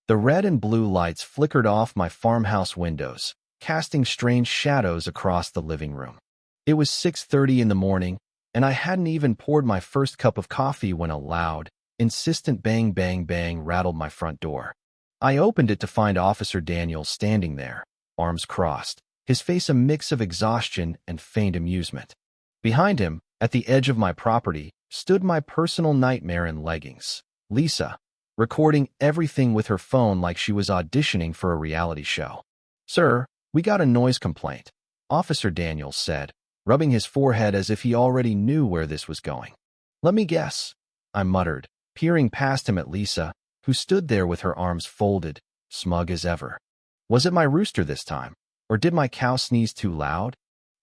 The red and blue lights flickered off my farmhouse windows, casting strange shadows across the living room. It was 6:30 in the morning, and I hadn't even poured my first cup of coffee when a loud, insistent bang bang bang rattled my front door. I opened it to find Officer Daniels standing there, arms crossed, his face a mix of exhaustion and feigned amusement. Behind him, at the edge of my property, stood my personal nightmare in leggings, Lisa, recording everything with her phone like she was auditioning for a reality show. "Sir, we got a noise complaint," Officer Daniels said, rubbing his forehead as if he already knew where this was going. "Let me guess," I muttered, peering past him at Lisa, who stood there with her arms folded, smug as ever. "Was it my rooster this time? Or did my cow sneeze too loud?"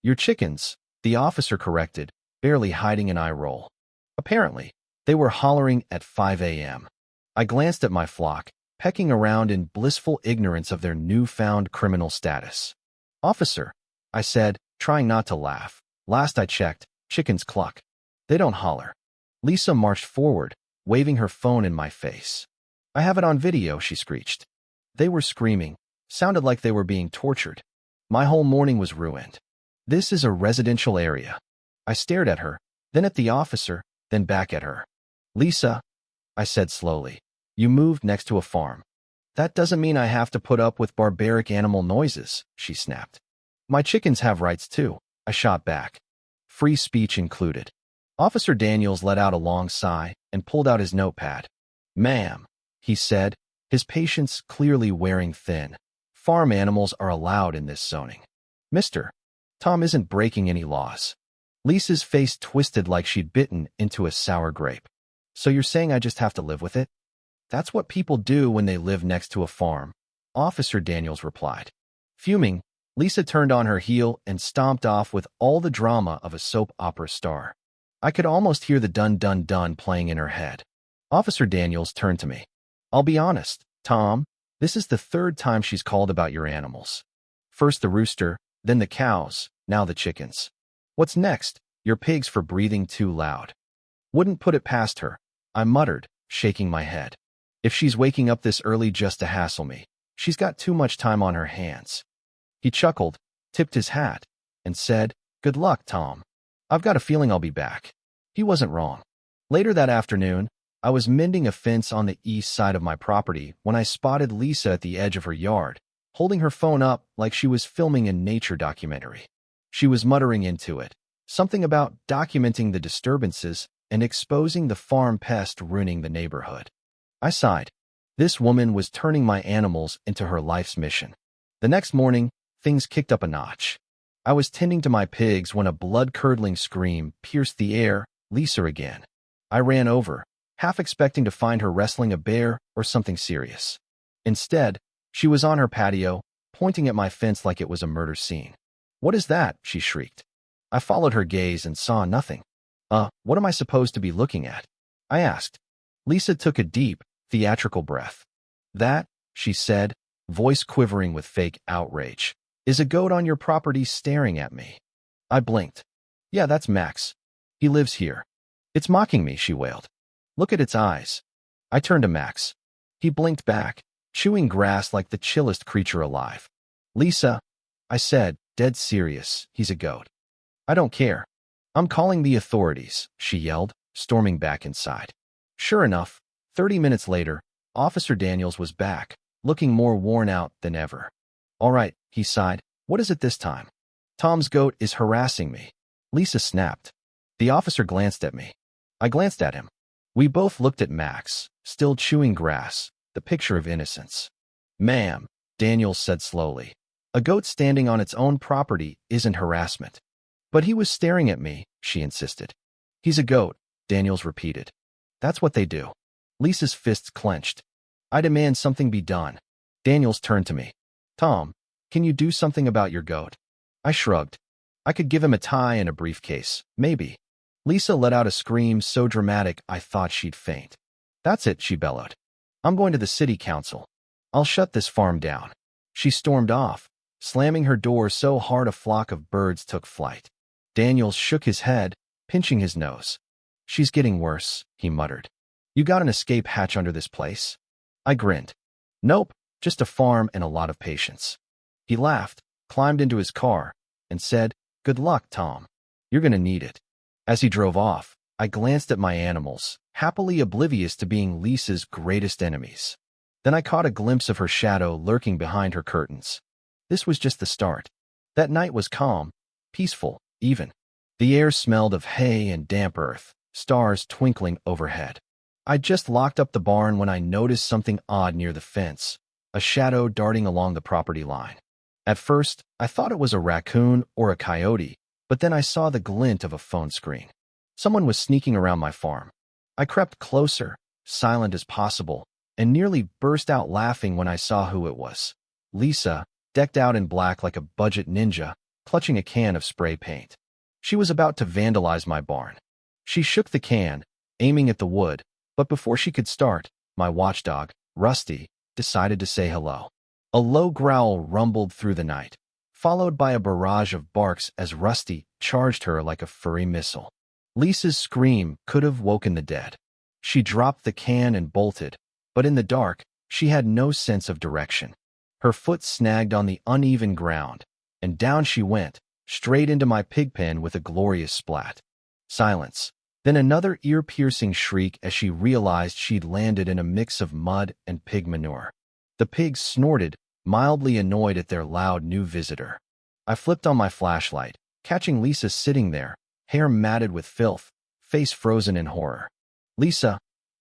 "Your chickens," the officer corrected, barely hiding an eye roll. Apparently, they were hollering at 5 a.m. I glanced at my flock, pecking around in blissful ignorance of their newfound criminal status. "Officer," I said, trying not to laugh. "Last I checked, chickens cluck. They don't holler." Lisa marched forward, waving her phone in my face. "I have it on video," she screeched. They were screaming, sounded like they were being tortured. My whole morning was ruined. "This is a residential area." I stared at her, then at the officer, then back at her. "Lisa," I said slowly, "you moved next to a farm. That doesn't mean I have to put up with barbaric animal noises," she snapped. "My chickens have rights too," I shot back. "Free speech included." Officer Daniels let out a long sigh and pulled out his notepad. "Ma'am," he said, his patience clearly wearing thin, "farm animals are allowed in this zoning. Mr. Tom isn't breaking any laws." Lisa's face twisted like she'd bitten into a sour grape. "So you're saying I just have to live with it?" "That's what people do when they live next to a farm," Officer Daniels replied. Fuming, Lisa turned on her heel and stomped off with all the drama of a soap opera star. I could almost hear the dun-dun-dun playing in her head. Officer Daniels turned to me. "I'll be honest, Tom, this is the third time she's called about your animals. First the rooster, then the cows, now the chickens. What's next? Your pigs for breathing too loud." "Wouldn't put it past her," I muttered, shaking my head. "If she's waking up this early just to hassle me, she's got too much time on her hands." He chuckled, tipped his hat, and said, "Good luck, Tom. I've got a feeling I'll be back." He wasn't wrong. Later that afternoon, I was mending a fence on the east side of my property when I spotted Lisa at the edge of her yard, holding her phone up like she was filming a nature documentary. She was muttering into it, something about documenting the disturbances and exposing the farm pest ruining the neighborhood. I sighed. This woman was turning my animals into her life's mission. The next morning, things kicked up a notch. I was tending to my pigs when a blood-curdling scream pierced the air. "Lisa again." I ran over, half expecting to find her wrestling a bear or something serious. Instead, she was on her patio, pointing at my fence like it was a murder scene. "What is that?" she shrieked. I followed her gaze and saw nothing. What am I supposed to be looking at?" I asked. Lisa took a deep, theatrical breath. "That," she said, voice quivering with fake outrage, "is a goat on your property staring at me." I blinked. "Yeah, that's Max. He lives here. It's mocking me," she wailed. "Look at its eyes." I turned to Max. He blinked back, chewing grass like the chillest creature alive. "Lisa," I said, dead serious, "he's a goat." "I don't care. I'm calling the authorities," she yelled, storming back inside. Sure enough, 30 minutes later, Officer Daniels was back, looking more worn out than ever. "All right," he sighed. "What is it this time?" "Tom's goat is harassing me," Lisa snapped. The officer glanced at me. I glanced at him. We both looked at Max, still chewing grass, the picture of innocence. "Ma'am," Daniels said slowly, "a goat standing on its own property isn't harassment." "But he was staring at me," she insisted. "He's a goat," Daniels repeated. "That's what they do." Lisa's fists clenched. "I demand something be done." Daniels turned to me. "Tom, can you do something about your goat?" I shrugged. I could give him a tie and a briefcase, maybe. Lisa let out a scream so dramatic I thought she'd faint. "That's it," she bellowed. "I'm going to the city council. I'll shut this farm down." She stormed off, slamming her door so hard a flock of birds took flight. Daniels shook his head, pinching his nose. "She's getting worse," he muttered. "You got an escape hatch under this place?" I grinned. Nope, just a farm and a lot of patience. He laughed, climbed into his car, and said, "Good luck, Tom. You're gonna need it." As he drove off, I glanced at my animals, happily oblivious to being Lisa's greatest enemies. Then I caught a glimpse of her shadow lurking behind her curtains. This was just the start. That night was calm, peaceful, even. The air smelled of hay and damp earth, stars twinkling overhead. I'd just locked up the barn when I noticed something odd near the fence, a shadow darting along the property line. At first, I thought it was a raccoon or a coyote, but then I saw the glint of a phone screen. Someone was sneaking around my farm. I crept closer, silent as possible, and nearly burst out laughing when I saw who it was. Lisa, decked out in black like a budget ninja, clutching a can of spray paint. She was about to vandalize my barn. She shook the can, aiming at the wood, but before she could start, my watchdog, Rusty, decided to say hello. A low growl rumbled through the night, followed by a barrage of barks as Rusty charged her like a furry missile. Lisa's scream could have woken the dead. She dropped the can and bolted, but in the dark, she had no sense of direction. Her foot snagged on the uneven ground, and down she went, straight into my pig pen with a glorious splat. Silence. Then another ear-piercing shriek as she realized she'd landed in a mix of mud and pig manure. The pigs snorted, mildly annoyed at their loud new visitor. I flipped on my flashlight, catching Lisa sitting there, hair matted with filth, face frozen in horror. "Lisa,"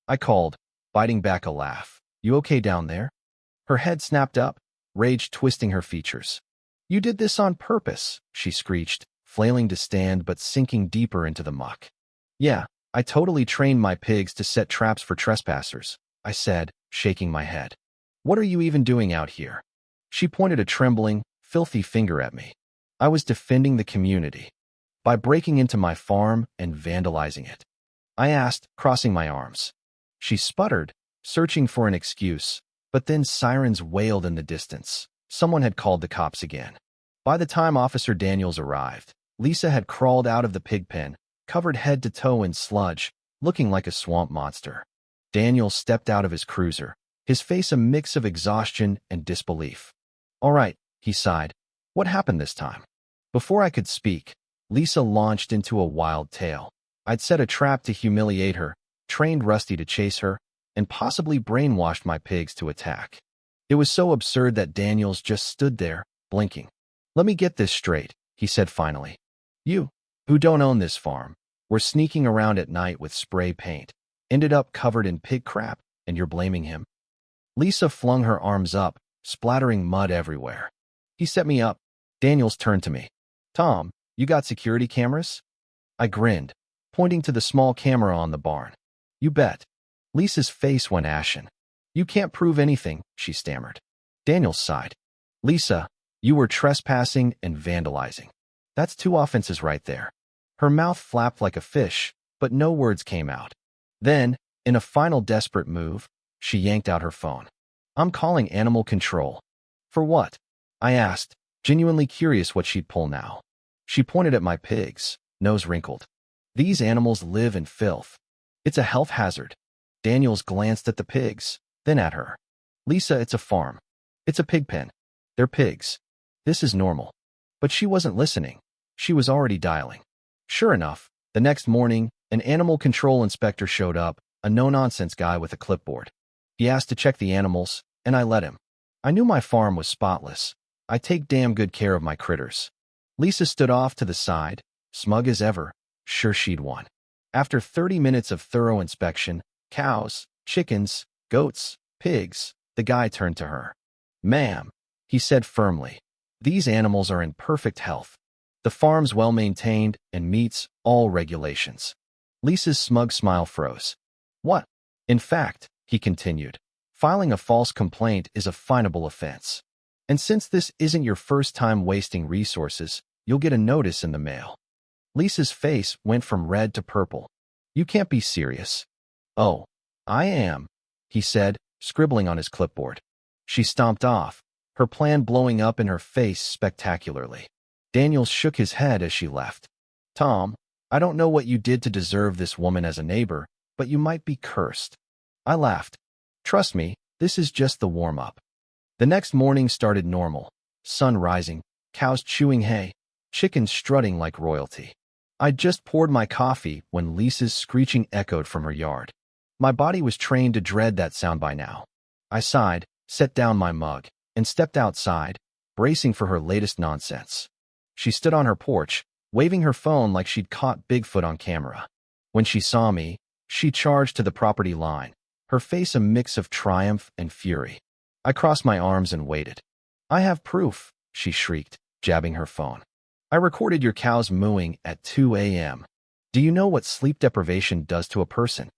I called, biting back a laugh. "You okay down there?" Her head snapped up, rage twisting her features. "You did this on purpose," she screeched, flailing to stand but sinking deeper into the muck. "Yeah, I totally trained my pigs to set traps for trespassers," I said, shaking my head. "What are you even doing out here?" She pointed a trembling, filthy finger at me. "I was defending the community by breaking into my farm and vandalizing it," I asked, crossing my arms. She sputtered, searching for an excuse, but then sirens wailed in the distance. Someone had called the cops again. By the time Officer Daniels arrived, Lisa had crawled out of the pig pen, covered head to toe in sludge, looking like a swamp monster. Daniels stepped out of his cruiser, his face a mix of exhaustion and disbelief. "All right," he sighed. "What happened this time?" Before I could speak, Lisa launched into a wild tale. I'd set a trap to humiliate her, trained Rusty to chase her, and possibly brainwashed my pigs to attack. It was so absurd that Daniels just stood there, blinking. "Let me get this straight," he said finally. "You, who don't own this farm, were sneaking around at night with spray paint, ended up covered in pig crap, and you're blaming him?" Lisa flung her arms up, splattering mud everywhere. "He set me up." Daniels turned to me. "Tom, you got security cameras?" I grinned, pointing to the small camera on the barn. "You bet." Lisa's face went ashen. "You can't prove anything," she stammered. Daniels sighed. "Lisa, you were trespassing and vandalizing. That's 2 offenses right there." Her mouth flapped like a fish, but no words came out. Then, in a final desperate move, she yanked out her phone. "I'm calling animal control." "For what?" I asked, genuinely curious what she'd pull now. She pointed at my pigs, nose wrinkled. "These animals live in filth. It's a health hazard." Daniels glanced at the pigs, then at her. "Lisa, it's a farm. It's a pig pen. They're pigs. This is normal." But she wasn't listening. She was already dialing. Sure enough, the next morning, an animal control inspector showed up, a no-nonsense guy with a clipboard. He asked to check the animals, and I let him. I knew my farm was spotless. I take damn good care of my critters. Lisa stood off to the side, smug as ever, sure she'd won. After 30 minutes of thorough inspection, cows, chickens, goats, pigs, the guy turned to her. "Ma'am," he said firmly, "these animals are in perfect health. The farm's well-maintained and meets all regulations." Lisa's smug smile froze. "What?" "In fact," he continued, "filing a false complaint is a finable offense. And since this isn't your first time wasting resources, you'll get a notice in the mail." Lisa's face went from red to purple. "You can't be serious." "Oh, I am," he said, scribbling on his clipboard. She stomped off, her plan blowing up in her face spectacularly. Daniels shook his head as she left. "Tom, I don't know what you did to deserve this woman as a neighbor, but you might be cursed." I laughed. "Trust me, This is just the warm-up. The next morning started normal. Sun rising, cows chewing hay, chickens strutting like royalty. I'd just poured my coffee when Lisa's screeching echoed from her yard. My body was trained to dread that sound by now. I sighed, set down my mug, and stepped outside, bracing for her latest nonsense. She stood on her porch, waving her phone like she'd caught Bigfoot on camera. When she saw me, she charged to the property line, her face a mix of triumph and fury. I crossed my arms and waited. "I have proof," she shrieked, jabbing her phone. "I recorded your cows mooing at 2 a.m. Do you know what sleep deprivation does to a person?"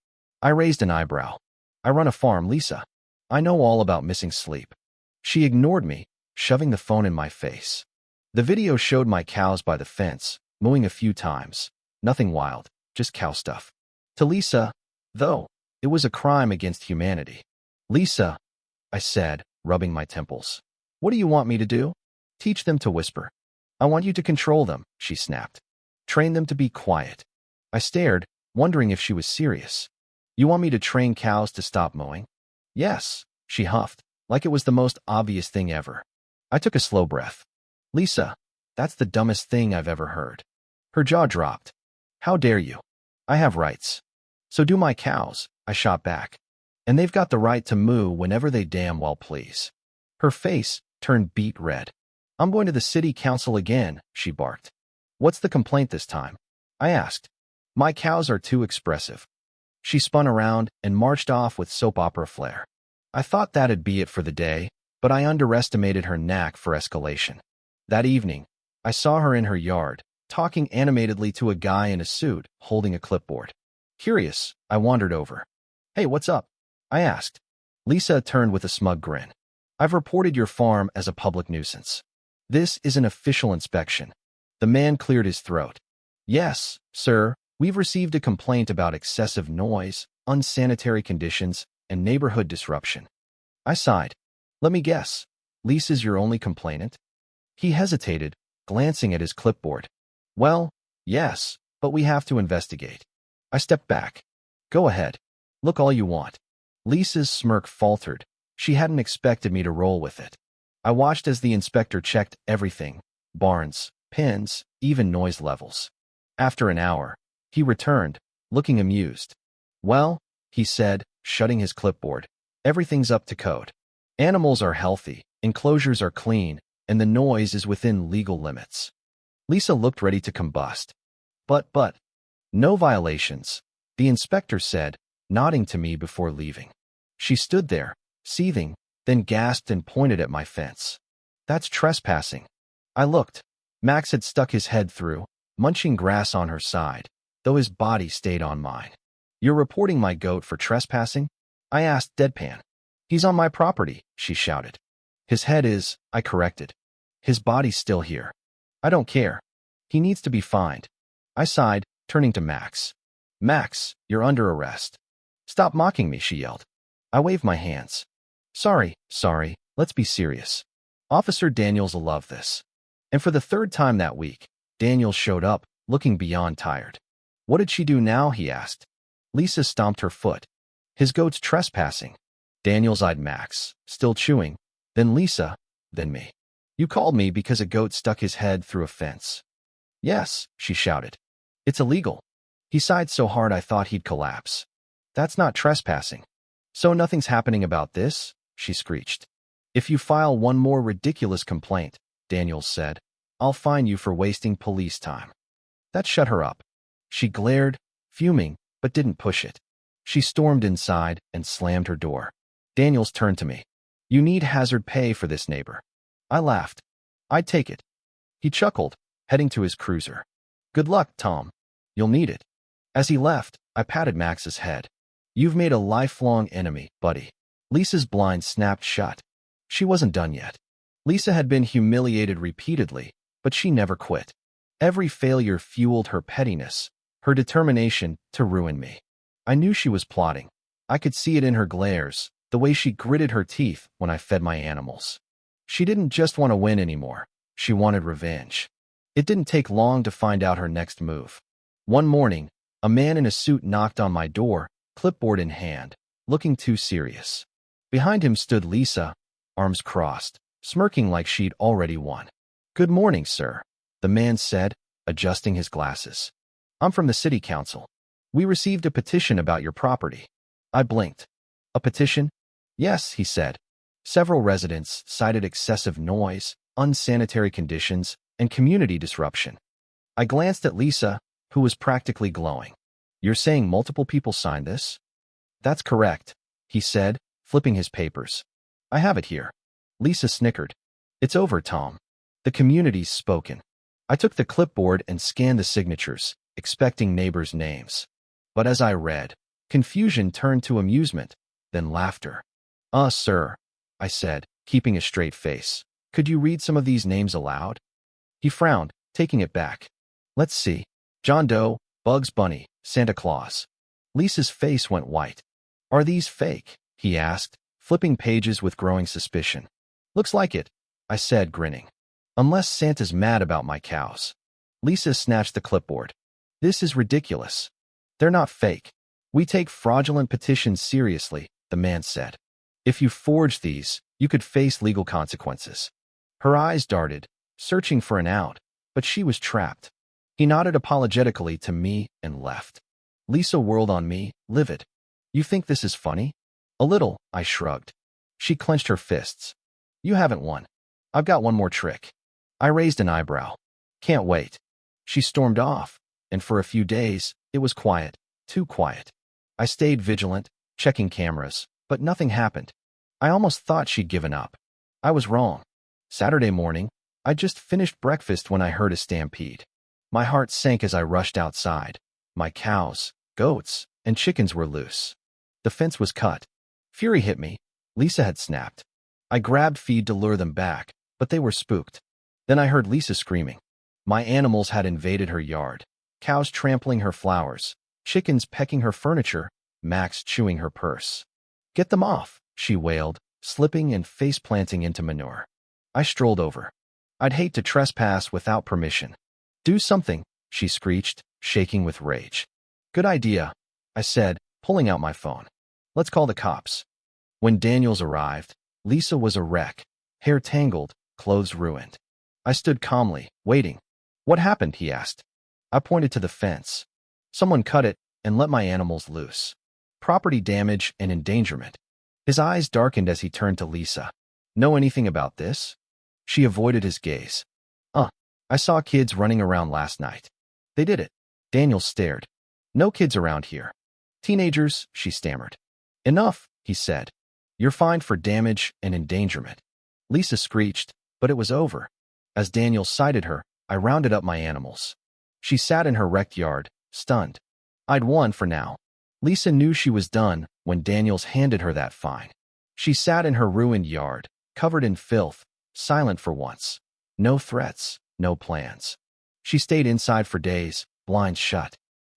I raised an eyebrow. "I run a farm, Lisa. I know all about missing sleep." She ignored me, shoving the phone in my face. The video showed my cows by the fence, mooing a few times. Nothing wild, just cow stuff. To Lisa, though, it was a crime against humanity. "Lisa," I said, rubbing my temples. "What do you want me to do?" "Teach them to whisper." "I want you to control them," she snapped. "Train them to be quiet." I stared, wondering if she was serious. "You want me to train cows to stop mooing?" "Yes," she huffed, like it was the most obvious thing ever. I took a slow breath. "Lisa, that's the dumbest thing I've ever heard." Her jaw dropped. "How dare you? I have rights." "So do my cows," I shot back. "And they've got the right to moo whenever they damn well please." Her face turned beet red. "I'm going to the city council again," she barked. "What's the complaint this time?" I asked. "My cows are too expressive." She spun around and marched off with soap opera flair. I thought that'd be it for the day, but I underestimated her knack for escalation. That evening, I saw her in her yard, talking animatedly to a guy in a suit holding a clipboard. Curious, I wandered over. "Hey, what's up?" I asked. Lisa turned with a smug grin. "I've reported your farm as a public nuisance. This is an official inspection." The man cleared his throat. "Yes, sir, we've received a complaint about excessive noise, unsanitary conditions, and neighborhood disruption." I sighed. "Let me guess. Lisa's your only complainant?" He hesitated, glancing at his clipboard. "Well, yes, but we have to investigate." I stepped back. "Go ahead. Look all you want." Lisa's smirk faltered. She hadn't expected me to roll with it. I watched as the inspector checked everything: barns, pens, even noise levels. After an hour, he returned, looking amused. "Well," he said, shutting his clipboard, "everything's up to code. Animals are healthy, enclosures are clean, and the noise is within legal limits." Lisa looked ready to combust. But, no violations," the inspector said, nodding to me before leaving. She stood there, seething, then gasped and pointed at my fence. "That's trespassing." I looked. Max had stuck his head through, munching grass on her side, though his body stayed on mine. "You're reporting my goat for trespassing?" I asked deadpan. "He's on my property," she shouted. "His head is," I corrected. "His body's still here." "I don't care. He needs to be fined." I sighed, turning to Max. "Max, you're under arrest." "Stop mocking me," she yelled. I waved my hands. Sorry, let's be serious. Officer Daniels'll love this." And for the third time that week, Daniels showed up, looking beyond tired. "What did she do now?" he asked. Lisa stomped her foot. "His goat's trespassing." Daniels eyed Max, still chewing, then Lisa, then me. "You called me because a goat stuck his head through a fence." "Yes," she shouted. "It's illegal." He sighed so hard I thought he'd collapse. "That's not trespassing." "So nothing's happening about this?" she screeched. "If you file one more ridiculous complaint," Daniels said, "I'll fine you for wasting police time." That shut her up. She glared, fuming, but didn't push it. She stormed inside and slammed her door. Daniels turned to me. "You need hazard pay for this, neighbor." I laughed. "I'd take it." He chuckled, heading to his cruiser. "Good luck, Tom. You'll need it." As he left, I patted Max's head. "You've made a lifelong enemy, buddy." Lisa's blind snapped shut. She wasn't done yet. Lisa had been humiliated repeatedly, but she never quit. Every failure fueled her pettiness, her determination to ruin me. I knew she was plotting. I could see it in her glares, the way she gritted her teeth when I fed my animals. She didn't just want to win anymore. She wanted revenge. It didn't take long to find out her next move. One morning, a man in a suit knocked on my door, clipboard in hand, looking too serious. Behind him stood Lisa, arms crossed, smirking like she'd already won. "Good morning, sir," the man said, adjusting his glasses. "I'm from the city council. We received a petition about your property." I blinked. "A petition?" "Yes," he said. "Several residents cited excessive noise, unsanitary conditions, and community disruption." I glanced at Lisa, who was practically glowing. "You're saying multiple people signed this?" "That's correct," he said, flipping his papers. "I have it here." Lisa snickered. "It's over, Tom. The community's spoken." I took the clipboard and scanned the signatures, expecting neighbors' names. But as I read, confusion turned to amusement, then laughter. Sir," I said, keeping a straight face. "Could you read some of these names aloud?" He frowned, taking it back. "Let's see. John Doe, Bugs Bunny, Santa Claus." Lisa's face went white. "Are these fake?" he asked, flipping pages with growing suspicion. "Looks like it," I said, grinning. "Unless Santa's mad about my cows." Lisa snatched the clipboard. "This is ridiculous. They're not fake. We take fraudulent petitions seriously," the man said. "If you forge these, you could face legal consequences." Her eyes darted, searching for an out, but she was trapped. He nodded apologetically to me and left. Lisa whirled on me, livid. "You think this is funny?" "A little," I shrugged. She clenched her fists. "You haven't won. I've got one more trick." I raised an eyebrow. "Can't wait." She stormed off, and for a few days, it was quiet, too quiet. I stayed vigilant, checking cameras, but nothing happened. I almost thought she'd given up. I was wrong. Saturday morning, I just finished breakfast when I heard a stampede. My heart sank as I rushed outside. My cows, goats, and chickens were loose. The fence was cut. Fury hit me. Lisa had snapped. I grabbed feed to lure them back, but they were spooked. Then I heard Lisa screaming. My animals had invaded her yard. Cows trampling her flowers, chickens pecking her furniture, Max chewing her purse. "Get them off," she wailed, slipping and face-planting into manure. I strolled over. "I'd hate to trespass without permission." "Do something," she screeched, shaking with rage. "Good idea," I said, pulling out my phone. "Let's call the cops." When Daniels arrived, Lisa was a wreck, hair tangled, clothes ruined. I stood calmly, waiting. "What happened?" he asked. I pointed to the fence. "Someone cut it and let my animals loose. Property damage and endangerment." His eyes darkened as he turned to Lisa. "Know anything about this?" She avoided his gaze. I saw kids running around last night." "They did it." Daniels stared. "No kids around here." "Teenagers," she stammered. "Enough," he said. "You're fined for damage and endangerment." Lisa screeched, but it was over. As Daniels sighted her, I rounded up my animals. She sat in her wrecked yard, stunned. I'd won for now. Lisa knew she was done when Daniels handed her that fine. She sat in her ruined yard, covered in filth, silent for once. No threats, no plans. She stayed inside for days, blinds shut.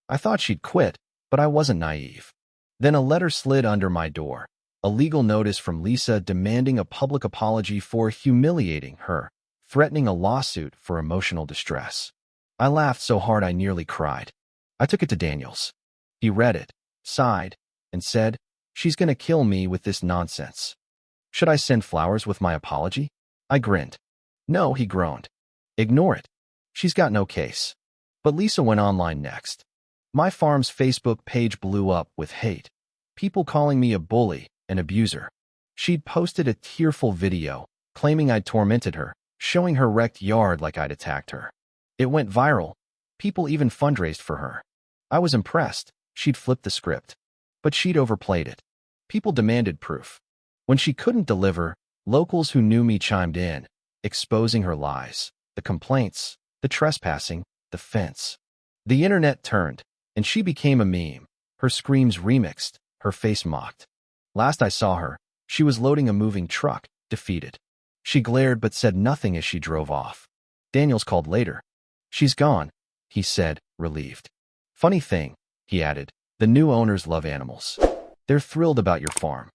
I thought she'd quit, but I wasn't naive. Then a letter slid under my door, a legal notice from Lisa demanding a public apology for humiliating her, threatening a lawsuit for emotional distress. I laughed so hard I nearly cried. I took it to Daniels. He read it, sighed, and said, "She's gonna kill me with this nonsense. Should I send flowers with my apology?" I grinned. "No," he groaned. "Ignore it. She's got no case." But Lisa went online next. My farm's Facebook page blew up with hate. People calling me a bully, an abuser. She'd posted a tearful video, claiming I'd tormented her, showing her wrecked yard like I'd attacked her. It went viral. People even fundraised for her. I was impressed. She'd flipped the script. But she'd overplayed it. People demanded proof. When she couldn't deliver, locals who knew me chimed in, exposing her lies, the complaints, the trespassing, the fence. The internet turned, and she became a meme, her screams remixed, her face mocked. Last I saw her, she was loading a moving truck, defeated. She glared but said nothing as she drove off. Daniels called later. "She's gone," he said, relieved. "Funny thing," he added, "the new owners love animals. They're thrilled about your farm."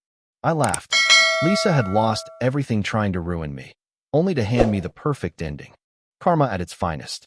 I laughed. Lisa had lost everything trying to ruin me, only to hand me the perfect ending. Karma at its finest.